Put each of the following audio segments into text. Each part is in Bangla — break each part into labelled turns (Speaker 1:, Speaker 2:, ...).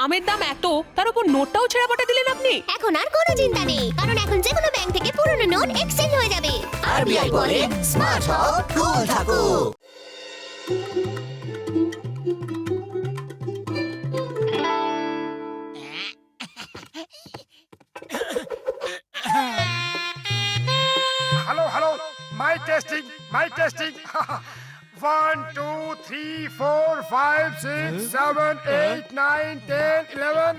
Speaker 1: আমের দাম এত, তার উপর নোটটাও ছেঁড়া পাটা দিলেন আপনি।
Speaker 2: এখন আর কোনো চিন্তা নেই, কারণ এখন যে কোনো ব্যাংক থেকে পুরনো নোট এক্সচেঞ্জ হয়ে যাবে।
Speaker 3: আরবিআই বলে স্মার্ট হও, কুল থাকো।
Speaker 4: Hello. Mic testing. 1, 2, 3, 4, 5, 6, 7, 8, 9, 10, 11.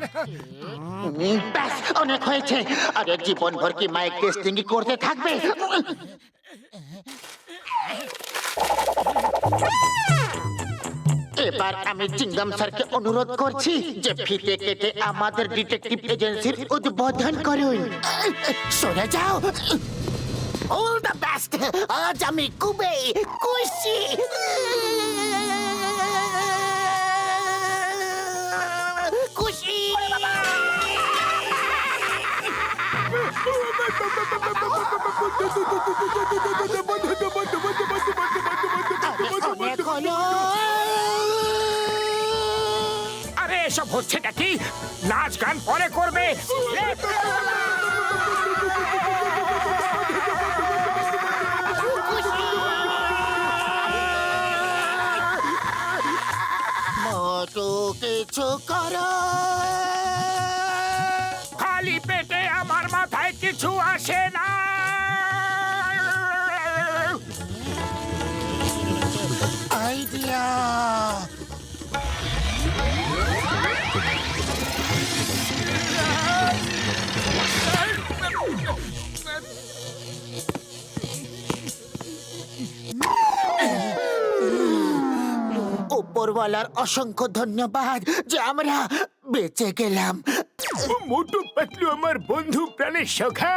Speaker 5: ব্যাস অনেক হয়েছে। আরে জীবনভর কি মাইক টেস্টিং করতে থাকবে? এবার আমি চিংগাম স্যারকে অনুরোধ করছি যে ফিতে কেটে আমাদের ডিটেকটিভ এজেন্সির উদ্বোধন করুন। সরে যাও। All the best. আজ আমি খুবই খুশি। খুশি।
Speaker 4: আরে এসব হচ্ছেটা কি? নাচ গান পরে করবে।
Speaker 5: মোটু কিছু করো।
Speaker 4: খালি পেটে আমার মাথায় কিছু আসে না।
Speaker 5: আইডিয়া। উপরওয়ালার অসংখ্য ধন্যবাদ যে আমরা বেঁচে গেলাম।
Speaker 4: মোটু পাতলু আমার বন্ধু প্রাণের সখা,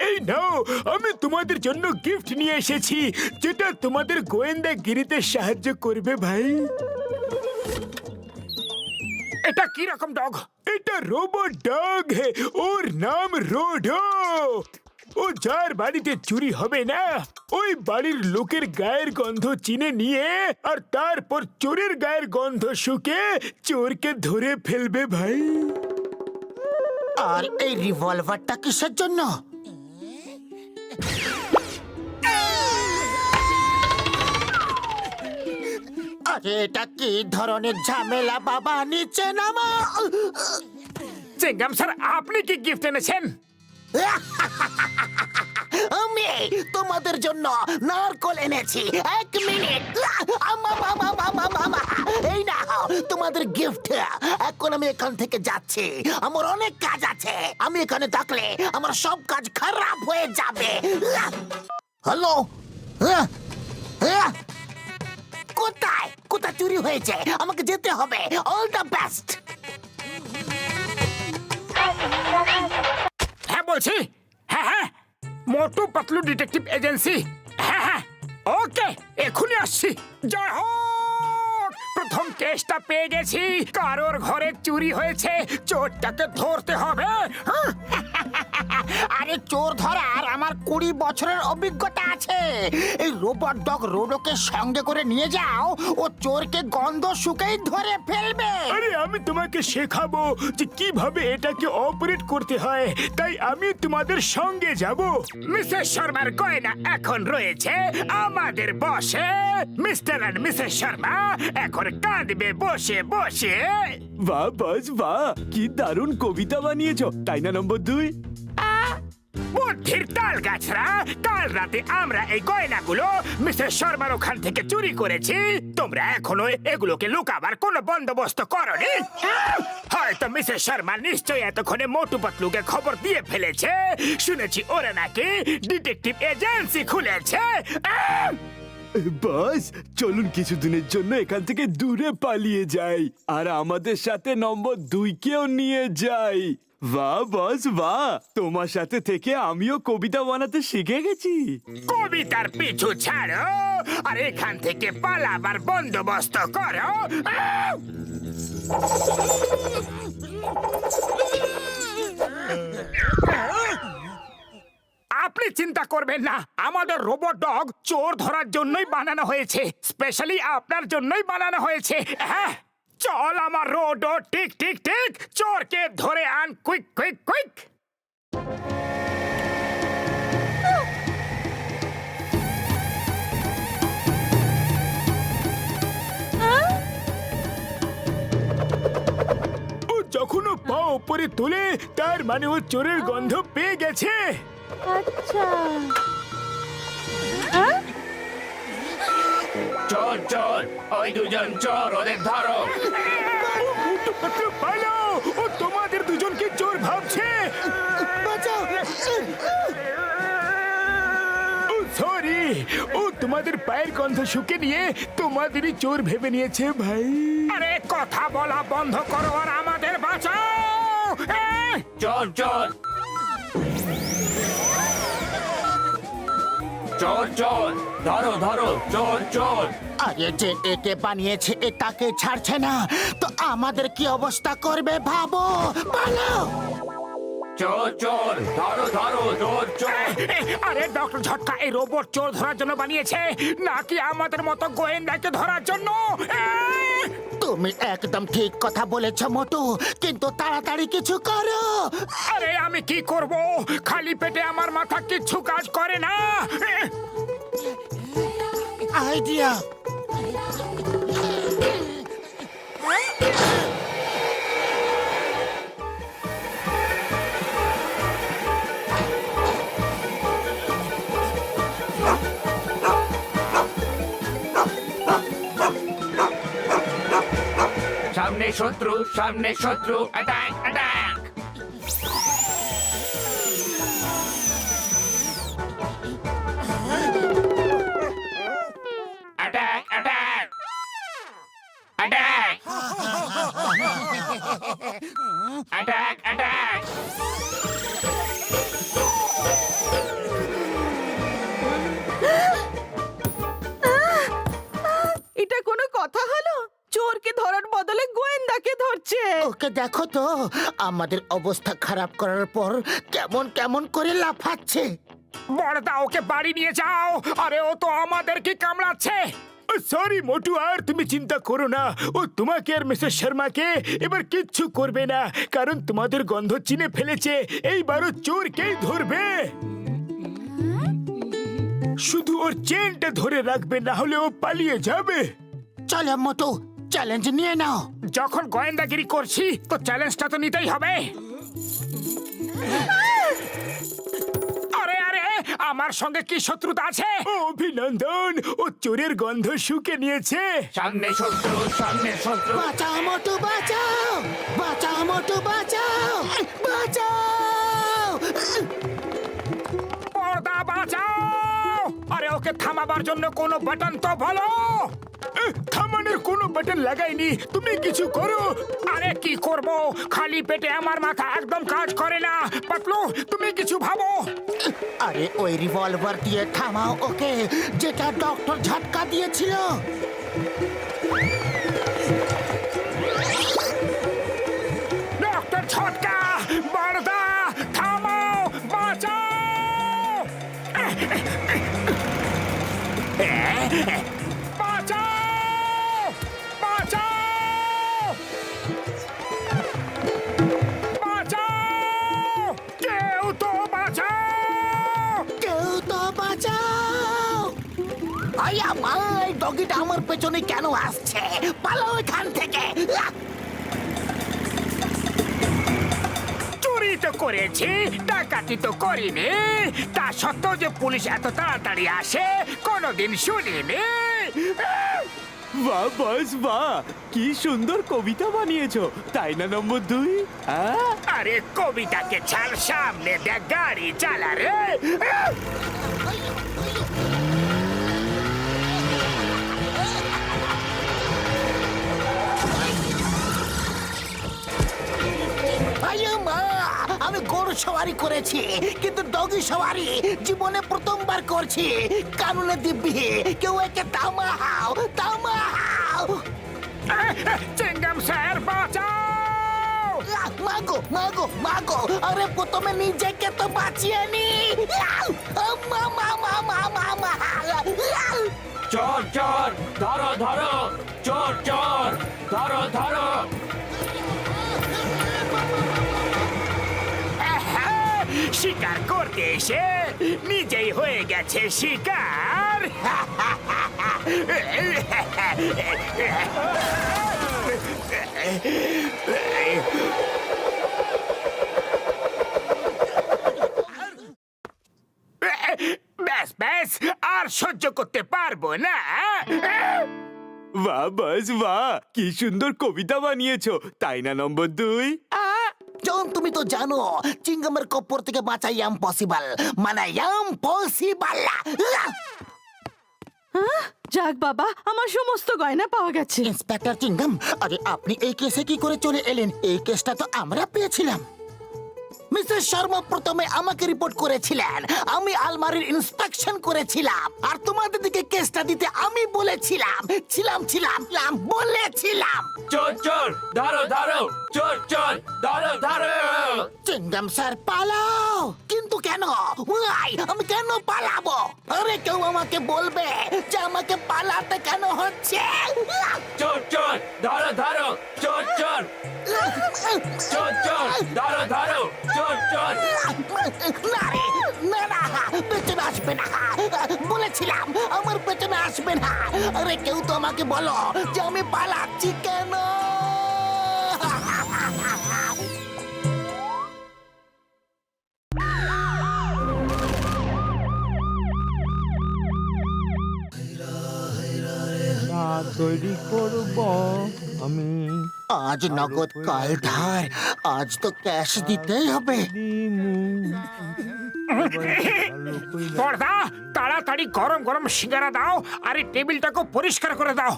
Speaker 4: এই নাও আমি তোমাদের জন্য গিফট নিয়ে এসেছি, যেটা তোমাদের গোয়েন্দাগিরিতে সাহায্য করবে ভাই। এটা কি রকম ডগ? এটা রোবট ডগ, ওর নাম রোডো। ও যার বাড়িতে চুরি হবে না, ওই বাড়ির লোকের গায়ের গন্ধ চিনে নিয়ে আর তারপর চোরের গায়ের গন্ধ শুকে চোরকে ধরে ফেলবে ভাই।
Speaker 5: আর এই রিভলভারটা কিসের জন্য? আরে এটা কি ধরনের ঝামেলা বাবা, নিচে নামা।
Speaker 4: চিংগাম স্যার, আপনি কি গিফট এনেছেন?
Speaker 5: আমি তোমাদের জন্য নারকল এনেছি। 1 মিনিট। এই নাও তোমাদের গিফট। এখন আমি এখান থেকে যাচ্ছি, আমার অনেক কাজ আছে। আমি এখানে থাকলে আমার সব কাজ খারাপ হয়ে যাবে। হ্যালো, কোথায় কোথায় চুরি হয়েছে? আমাকে যেতে হবে। All the best.
Speaker 4: হ্যাঁ বলছি, হ্যাঁ, মোটু পাতলু ডিটেকটিভ এজেন্সি। হ্যাঁ, ওকে, এখনই আসছি। জয় হোক, প্রথম কেসটা পেয়ে গেছি। কারোর ঘরে চুরি হয়েছে, চোরটাকে ধরতে হবে।
Speaker 5: আরে চোর ধরার আমার 20 বছরের অভিজ্ঞতা আছে। এই রোবট ডগ রোডোকে সঙ্গে করে নিয়ে যাও, ও চোরকে গন্ধ শুকেই ধরে ফেলবে।
Speaker 4: আরে আমি তোমাকে শেখাবো যে কিভাবে এটাকে অপারেট করতে হয়, তাই আমি তোমাদের সঙ্গে যাব। মিসেস শর্মার গয়না এখন রয়েছে আমাদের বসে। মিস্টার এন্ড মিসেস শর্মা এখন কাঁদবে বসে বসে।
Speaker 6: বাহ বস বাহ, কি দারুণ কবিতা বানিয়েছো, তাই না নম্বর 2?
Speaker 4: বুদ্ধির তাল গাছরা, কাল রাতে আমরা এই গয়নাগুলো মিসেস শর্মার ওখান থেকে চুরি করেছি। তোমরা এখনো এগুলোকে লুকাবার কোনো বন্দোবস্ত করনি। হয়তো মিসেস শর্মা নিশ্চয়ই এতক্ষণে মোটু পাতলুকে খবর দিয়ে ফেলেছে। শুনেছি ওরা নাকি ডিটেকটিভ এজেন্সি খুলেছে।
Speaker 6: বস চলুন কিছুদিনের জন্য এখান থেকে দূরে পালিয়ে যাই, আর আমাদের সাথে নম্বর 2 কেও নিয়ে যাই। বাহ বস বাহ, তোমার সাথে থেকে আমিও কবিতা বানাতে শিখে গেছি।
Speaker 4: কবিতার পিছু ছাড়ো আর এখান থেকে পালাবার বন্দোবস্ত করো। আপনি চিন্তা করবেন না, আমাদের রোবট ডগ চোর ধরার জন্যই বানানো হয়েছে, স্পেশালি আপনার জন্যই বানানো হয়েছে। হ্যাঁ, চল আমার রোড টিক টিক টিক, চোরকে ধরে আন কুইক কুইক কুইক। ও যখন ও পা উপরে তুলে, তার মানে ও চোরের গন্ধ পেয়ে গেছে।
Speaker 1: আচ্ছা
Speaker 7: চোর চোর, ওই দুজন চোর, ওদের ধরো।
Speaker 4: মোটু পাতলু পালাও, ও তোমাদের দুজনকে চোর ভাবছে। ও সরি, ও তোমাদের পায়ের গন্ধ শুকে নিয়ে তোমাদেরই চোর ভেবে নিয়েছে ভাই। আরে কথা বলা বন্ধ করো আর আমাদের বাঁচাও।
Speaker 7: চোর চোর, চোর চোর, ধরো ধরো, চোর চোর।
Speaker 5: আরে যে একে বানিয়েছে এ তাকে ছাড়ছে না, তো আমাদের কি অবস্থা করবে ভাবো। পালাও।
Speaker 7: চোর চোর, ধরো ধরো, চোর চোর।
Speaker 4: আরে ডক্টর ঝটকা এই রোবট চোর ধরার জন্য বানিয়েছে, নাকি আমাদের মতো গোয়েন্দাকে ধরার জন্য?
Speaker 5: তুমি একদম ঠিক কথা বলেছ মোটু, কিন্তু তাড়াতাড়ি কিছু করো।
Speaker 4: আরে আমি কি করব, খালি পেটে আমার মাথা কিচ্ছু কাজ করে না।
Speaker 5: আইডিয়া।
Speaker 7: সামনে শত্রু, সামনে শত্রু, attack attack. Attack attack attack attack attack.
Speaker 1: এটা কোনো কথা হলো? চোরকে ধরার বদলে গোয়েন্দাকে ধরছে।
Speaker 5: ওকে দেখো তো, আমাদের অবস্থা খারাপ করার পর কেমন কেমন করে লাফাচ্ছে।
Speaker 4: বড়দা ওকে বাড়ি নিয়ে যাও, আরে ও তো আমাদেরকে কামড়াচ্ছে। সরি মোটু, আর তুমি চিন্তা করো না, ও তোমাকে আর মিসেস শর্মাকে এবার কিচ্ছু করবে না, কারণ তোমাদের গন্ধ চিনে ফেলেছে। এইবারও চোরকেই ধরবে। শুধু ওর চেনটা ধরে রাখবে, না হলে ও পালিয়ে যাবে।
Speaker 5: চলো মোটু, চ্যালেঞ্জ নিয়ে নাও।
Speaker 4: যখন গোয়েন্দাগিরি করছি তো চ্যালেঞ্জটা তো নিতেই হবে। আরে আরে, আমার সঙ্গে কি শত্রুতা আছে? অভিনন্দন, ও চোরের গন্ধ শুকে নিয়েছে।
Speaker 7: সামনে শত্রু, সামনে শত্রু।
Speaker 5: বাঁচাও মোটু, বাঁচাও বাঁচাও মোটু, বাঁচাও বাঁচাও।
Speaker 4: পর্দা বাঁচাও। আরে ওকে থামাবার জন্য কোনো বাটন তো বলো। থামানোর কোনো বাটন লাগাইনি, তুমি কিছু করো। আরে কি করব, খালি পেটে আমার মাথা একদম কাজ করে না। পাতলু তুমি কিছু ভাবো।
Speaker 5: আরে ওই রিভলভার দিয়ে থামাও ওকে, যেটা ডক্টর ঝটকা দিয়েছিল।
Speaker 4: ডক্টর ঝটকা, বড়দা থামাও, বাঁচাও। বাঁচাও, বাঁচাও, বাঁচাও, কেউ তো বাঁচাও।
Speaker 5: কেউ তো বাঁচাও। আই আমার ডগিটা আমার পেছনে কেন আসছে? পালাও এখান থেকে।
Speaker 4: চুরি তো করেছি, ডাকাতি তো করিনি, তা সত্ত্বেও যে পুলিশ এত তাড়াতাড়ি আসে কোনোদিন শুনিনি।
Speaker 6: বাহ বস বাহ, কি সুন্দর কবিতা বানিয়েছো, তাই না নম্বর 2?
Speaker 4: আরে কবিতাকে ছাড়, সামনে দেখ গাড়ি চালা রে।
Speaker 5: আমি গরু সওয়ারি করেছি, কিন্তু ডগি সওয়ারি জীবনে প্রথমবার করছি। কানুনে দিব্যি, কেউ একে থামাও, থামাও।
Speaker 4: চিংগাম স্যার বাঁচাও।
Speaker 5: মাগো মাগো মাগো, আরে প্রথমে নিজেকে তো বাঁচিয়ে নি।
Speaker 7: চোর চোর ধরো ধরো চোর চোর ধরো ধরো
Speaker 4: শিকার করতে এসে নিজেই হয়ে গেছে শিকার ব্যাস ব্যাস আর সহ্য করতে পারবো না
Speaker 6: বাহ বস বাহ, কি সুন্দর কবিতা বানিয়েছো, তাই না নম্বর 2?
Speaker 5: জন তুমি তো জানো চিঙ্গামের কপ্পর থেকে বাঁচা ইম্পসিবল, মানে ইম্পসিবল।
Speaker 1: যাক বাবা, আমার সমস্ত গয়না পাওয়া গেছে।
Speaker 5: ইন্সপেক্টর চিঙ্গাম, আরে আপনি এই কেসে কি করে চলে এলেন? এই কেসটা তো আমরা পেয়েছিলাম। মিস্টার শর্মা প্রথমে আমাকে রিপোর্ট করেছিলেন, আমি আলমারির ইন্সপেকশন করেছিলাম, আর তোমাদের দিকে কেসটা দিতে আমি বলেছিলাম, বলেছিলাম।
Speaker 7: চোর চোর ধরো ধরো চোর চোর ধরো ধরো
Speaker 5: চিঙ্গাম স্যার পালাও, কিন্তু কেন? Why? আমি কেন পালাবো? আরে কেউ আমাকে বলবে যে আমাকে পালাতে কেন হচ্ছে?
Speaker 7: চোর চোর ধরো ধরো চোর চোর চোর চোর ধরো ধরো চোর চোর
Speaker 5: না রে, না না, পেছনে আসবে না, বলেছিলাম আমার পেছনে আসবে না। আরে কেউ তো আমাকে বলো যে আমি পালাচ্ছি কেন?
Speaker 8: তৈরি করব আমি
Speaker 5: আজ নগদ কাল ধার, আজ তো ক্যাশ দিতেই হবে।
Speaker 4: পর্দা, তাড়াতাড়ি গরম গরম সিঙ্গারা দাও আর এই টেবিলটাকে পরিষ্কার করে দাও।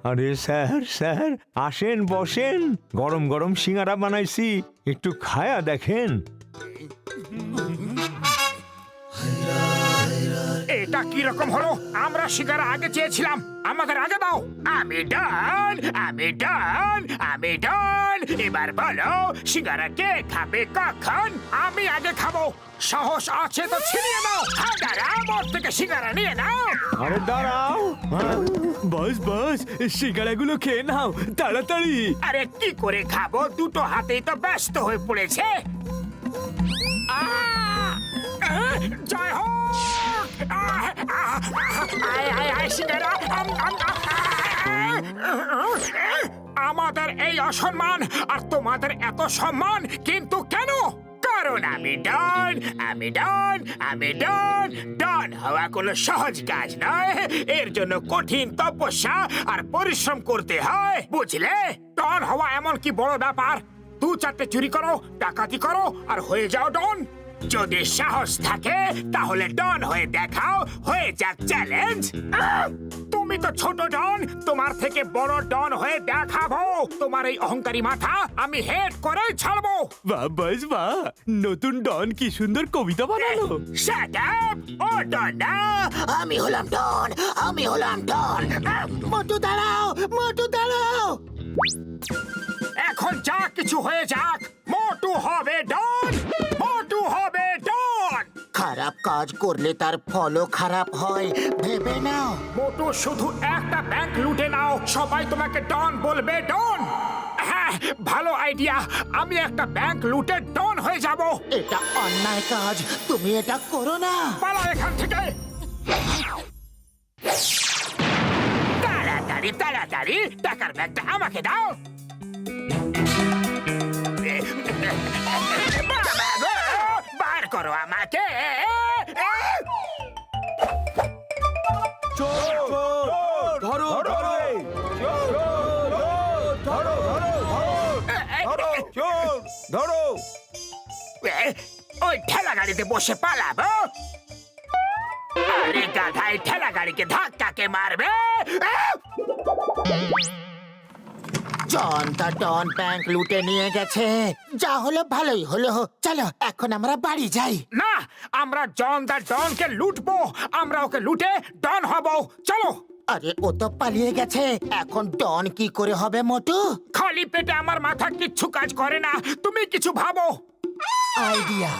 Speaker 8: আরে স্যার স্যার আসেন বসেন, গরম গরম সিঙ্গারা বানাইছি, একটু খায়া দেখেন।
Speaker 4: এটা কি রকম হলো? আমরা সিঙ্গারা আগে চেয়েছিলাম, আমাদের আগে দাও। আমি ডান, আমি ডান, আমি ডান। এবার বলো সিঙ্গারা কে খাবে কখন? আমি আগে খাবো। সাহস আছে তো ছিনিয়ে নাও, হাজার আমার থেকে সিঙ্গারা নিয়ে নাও।
Speaker 8: আরে দাঁড়াও,
Speaker 6: বস বস, সিঙ্গারাগুলো খেয়ে নাও তাড়াতাড়ি।
Speaker 4: আরে কি করে খাবো? দুটো হাতেই তো ব্যস্ত হয়ে পড়েছে। জয় হোক! সিঙ্গারা আমাদের এই অসম্মান আর তোমাদের এত সম্মান কিন্তু কেন? কারণ আমি ডন, আমি ডন, আমি ডন। ডন হওয়া কোনো সহজ কাজ নয়, এর জন্য কঠিন তপস্যা আর পরিশ্রম করতে হয়, বুঝলে? ডন হওয়া এমন কি বড় ব্যাপার? 2-4টে চুরি করো, ডাকাতি করো আর হয়ে যাও ডন। যদি সাহস থাকে তাহলে ডন হয়ে দেখাও, হয়ে যাক চ্যালেঞ্জ। তুমি তো ছোট ডন, তোমার থেকে বড় ডন হয়ে দেখাবো। তোমার এই অহংকারী মাথা আমি হেড করে ছাড়বো।
Speaker 6: বাহ বস বাহ, নতুন ডন কি সুন্দর কবিতা বানালো।
Speaker 4: Shut up! ও ডন না,
Speaker 5: আমি হলাম ডন, আমি হলাম ডন। মোটু দাঁড়াও, মোটু দাঁড়াও।
Speaker 4: এখন যা কিছু হয়ে যাক, মোটু হবে ডন, মোটু হবে ডন।
Speaker 5: খারাপ কাজ করলে তার ফলও খারাপ হয়, ভেবে নাও।
Speaker 4: মোটু শুধু একটা ব্যাংক লুটে নাও, সবাই তোমাকে ডন বলবে ডন। হ্যাঁ, ভালো আইডিয়া, আমি একটা ব্যাংক লুটে ডন হয়ে যাব।
Speaker 5: এটা অন্যায় কাজ, তুমি এটা করো না।
Speaker 4: পালা এখান থেকে। তাড়াতাড়ি তাড়াতাড়ি টাকার ব্যাগটা আমাকে দাও। বার করো আমাকে।
Speaker 6: ধরো ধরো
Speaker 8: ধরো
Speaker 4: ওই ঠেলা গাড়িতে বসে পালাবো। আরে গাধাই ঠেলা গাড়িকে ধাক্কাকে মারবে।
Speaker 5: জন তা ডন ব্যাংক লুটে নিয়ে গেছে, যা হলো ভালোই হলো। চলো এখন আমরা বাড়ি যাই।
Speaker 4: না, আমরা জন দা ডনকে লুটবো, আমরা ওকে লুটে ডন হব। চলো।
Speaker 5: আরে ও তো পালিয়ে গেছে, এখন ডন কি করে হবে মোটু?
Speaker 4: খালি পেটে আমার মাথা কিচ্ছু কাজ করে না, তুমি কিছু ভাবো।
Speaker 5: আইডিয়া।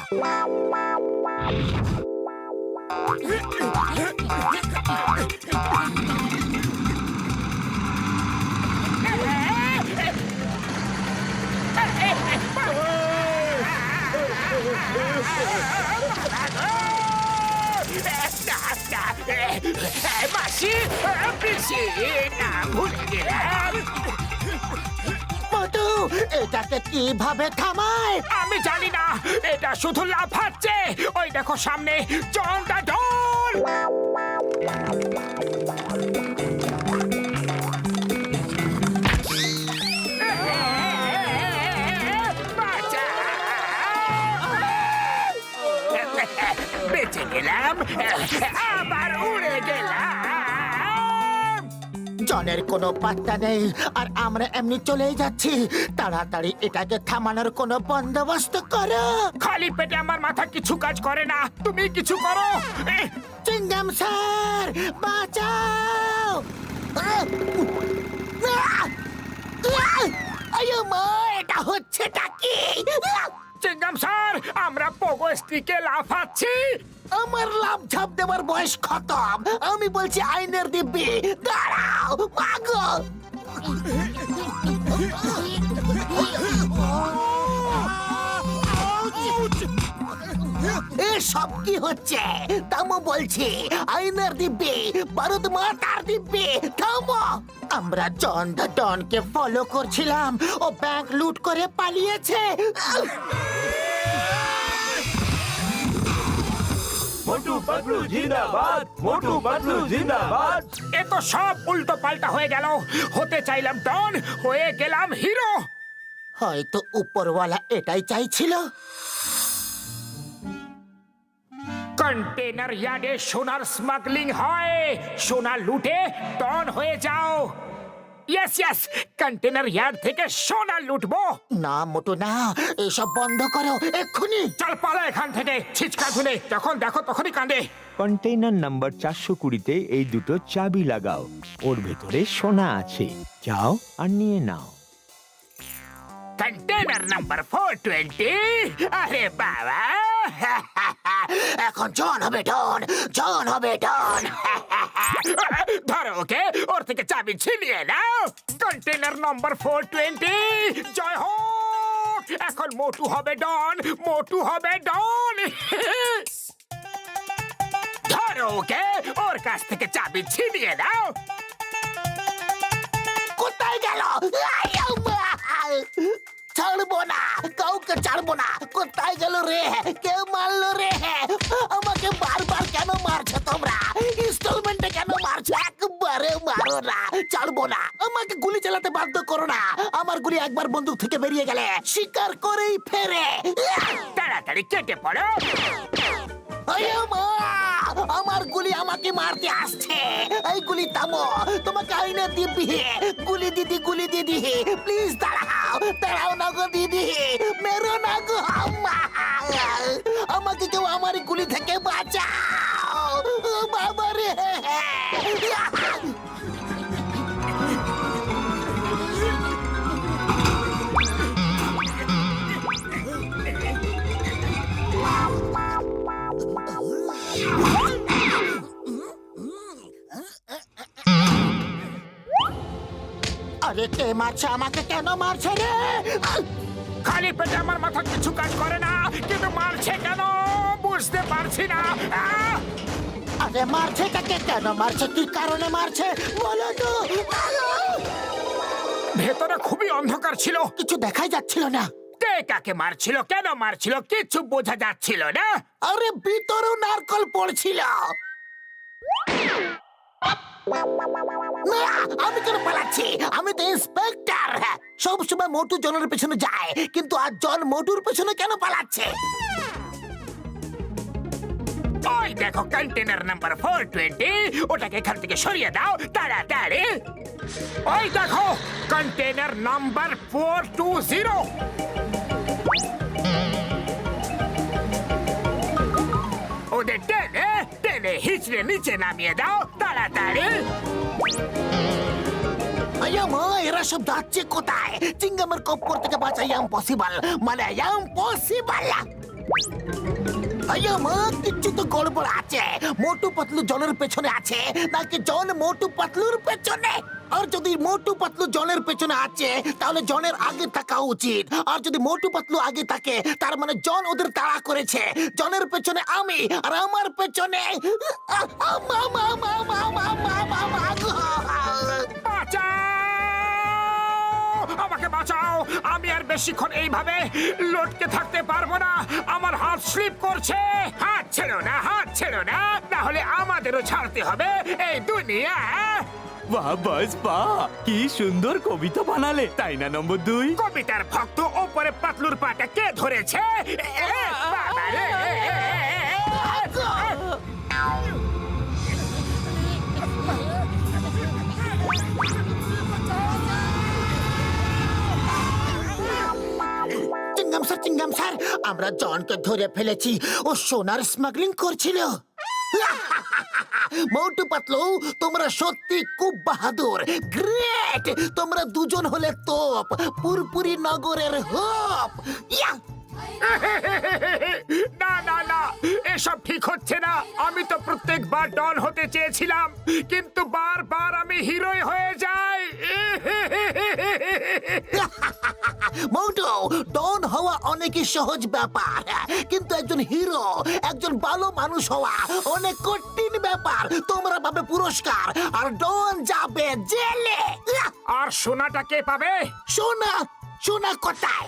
Speaker 4: মাসি, পিসি, না ভুলে গেলাম।
Speaker 5: মোটু এটাকে কিভাবে থামায়?
Speaker 4: আমি জানি না, এটা শুধু লাফাচ্ছে। ওই দেখো সামনে জন দা ডন। বেঁচে গেলাম, আবার উড়ে গেলাম।
Speaker 5: জনের কোনো পাত্তা নেই আর আমরা এমনি চলেই যাচ্ছি। তাড়াতাড়ি এটাকে থামানোর কোনো বন্দোবস্ত করো।
Speaker 4: খালি পেটে আমার মাথা কিছু কাজ করে না, তুমি কিছু করো।
Speaker 5: চিংগাম স্যার বাঁচাও! আয়ো মা, এটা হচ্ছেটা কি?
Speaker 4: চিংগাম স্যার, আমরা পোগো স্টিকে লাফাচ্ছি।
Speaker 5: আমার লাভ ঝাপ দেওয়ার বয়স খতম। আমি বলছি আইনের দিব্যি, দাঁড়াও মাগো। এসব কি হচ্ছে? থামো বলছি, আইনের দিব্যি, বারুদ মাতার দিব্যি, থামো। আমরা জন দ্য ডনকে ফলো করছিলাম, ও ব্যাংক লুট করে পালিয়েছে।
Speaker 7: মোটু পাতলু জিন্দাবাদ, মোটু পাতলু জিন্দাবাদ।
Speaker 4: এ তো সব উল্টো পাল্টা হয়ে গেল। হতে চাইলাম ডন, হয়ে গেলাম হিরো।
Speaker 5: হয়তো উপরওয়ালা এটাই চাইছিল।
Speaker 4: কন্টেনার ইয়ার্ডে সোনার স্মাগলিং হয়, সোনা লুটে ডন হয়ে যাও। ইয়েস ইয়েস, কন্টেনার ইয়ার্ড থেকে সোনা লুটবো।
Speaker 5: না মোটু না, এসব বন্ধ করো এক্ষুনি।
Speaker 4: চল পালা এখান থেকে, ছিচকা ধুলে যখন দেখো তখনই কাঁদে।
Speaker 8: কন্টেইনার নাম্বার 420-তে এই দুটো চাবি লাগাও। ওর ভেতরে সোনা আছে, যাও আর নিয়ে নাও।
Speaker 4: Container number 420। আরে বাবা,
Speaker 5: এখন জন হবে ডন, জন হবে ডন।
Speaker 4: ধরো ওকে, ওর থেকে চাবি ছিনিয়ে নাও। কন্টেনার নম্বর 420, জয় হোক। এখন মোটু হবে ডন, মোটু হবে ডন। ধরো ওকে, ওর কাছ থেকে চাবি ছিনিয়ে নাও।
Speaker 5: কোথায় গেল? ছাড়বো না, কাউকে ছাড়বো না। কোথায় গেল রে? কে মারলো রে? আমাকে বারবার কেন মারছো তোমরা? ইনস্টলমেন্টে কেন মারছো? একবারে মারো না, ছাড়বো না। আমাকে গুলি চালাতে বাধ্য করো না। আমার গুলি একবার বন্দুক থেকে বেরিয়ে গেলে শিকার করেই ফেরে।
Speaker 4: তাড়াতাড়ি কেটে পড়ো।
Speaker 5: আয়ো মা, আমার গুলি আমাকে মারতে আসছে। এই গুলি থামো, তোমাকে আইনে দিবি। গুলি দিদি, গুলি দিদি, প্লিজ দাঁড়াও, দাঁড়াও না গো দিদি, মেরো না গো আম্মা। আমাকে কেউ আমার গুলি থেকে বাঁচাও বাবা রে। আরে কে মারছে আমাকে? কেন মারছে রে?
Speaker 4: খালি পেটে আমার মাথা কিছু কাজ করে না, কিন্তু মারছে কেন বুঝতে পারছি না।
Speaker 5: আরে মারছে কাকে? কেন মারছে? কি কারণে মারছে বলো তো।
Speaker 4: ভেতরে খুবই অন্ধকার ছিল,
Speaker 5: কিছু দেখাই যাচ্ছিল না।
Speaker 4: কে কাকে মারছিল, কেন মারছিল, কিছু বোঝা যাচ্ছিল না।
Speaker 5: আরে ভিতরেও নারকল পড়ছিল। না, আমি কেন পালাচ্ছি? আমি তো ইন্সপেক্টর। সবসময় মোটু জনের পেছনে যায়, কিন্তু আজ জন মোটুর পেছনে কেন পালাচ্ছে?
Speaker 4: ওই দেখো কন্টেনার নাম্বার 420, ওটাকে এখান থেকে সরিয়ে দাও তাড়াতাড়ি। ওই দেখো কন্টেনার নাম্বার 420। ওদের টেনে টেনে হিচড়ে নিচে নামিয়ে দাও তাড়াতাড়ি।
Speaker 5: আয়া মা, এরা সব যাচ্ছে কোথায়? চিঙ্গামের কপ্পর থেকে বাঁচা ইম্পসিবল, মানে ইম্পসিবল। আইয়া মা, কিচ্ছু তো গড়বড় আছে। মোটু পাতলু জনের পেছনে আছে নাকি জন মোটু পাতলুর পেছনে? আর যদি মোটু পাতলু জনের পেছনে আছে তাহলে জনের আগে থাকা উচিত। আর যদি মোটু পাতলু আগে থাকে তার মানে জন ওদের তাড়া করেছে। জনের পেছনে আমি, আর আমার পেছনে
Speaker 4: বাঁচাও! আমাকে বাঁচাও! আমি আর বেশিক্ষণ এইভাবে লটকে থাকতে পারবো না। আমার হাত স্লিপ করছে। হাত ছেড়ো না, হাত ছেড়ো না, না হলে আমাদেরও ছাড়তে হবে এই দুনিয়া।
Speaker 6: বাহ বাস বাহ, কি সুন্দর কবিতা বানালে, তাই না নম্বর 2?
Speaker 4: কবিতার ভক্ত ওপরে পাতলুর পাটা কে ধরেছে? বাবা রে!
Speaker 5: চিঙ্গাম স্যার, আমরা জনকে ধরে ফেলেছি। ও সোনার স্মাগলিং করছিল। মোটু পাতলু, তোমরা সত্যি খুব বাহাদুর, গ্রেট। তোমরা দুজন হলে তোপ, পুরপুরি নগরের হোপ। ইয়া!
Speaker 4: না না না, এসব ঠিক হচ্ছে না। আমি তো প্রত্যেকবার ডন হতে চেয়েছিলাম, কিন্তু বারবার আমি হিরোই হয়ে যাই।
Speaker 5: মোটু, ডন হওয়া অনেকই সহজ ব্যাপার, কিন্তু একজন হিরো, একজন ভালো মানুষ হওয়া অনেক কঠিন ব্যাপার। তোমরা পাবে পুরস্কার আর ডন যাবে জেলে।
Speaker 4: আর সোনাটা কে পাবে?
Speaker 5: সোনা? সোনা কোথায়?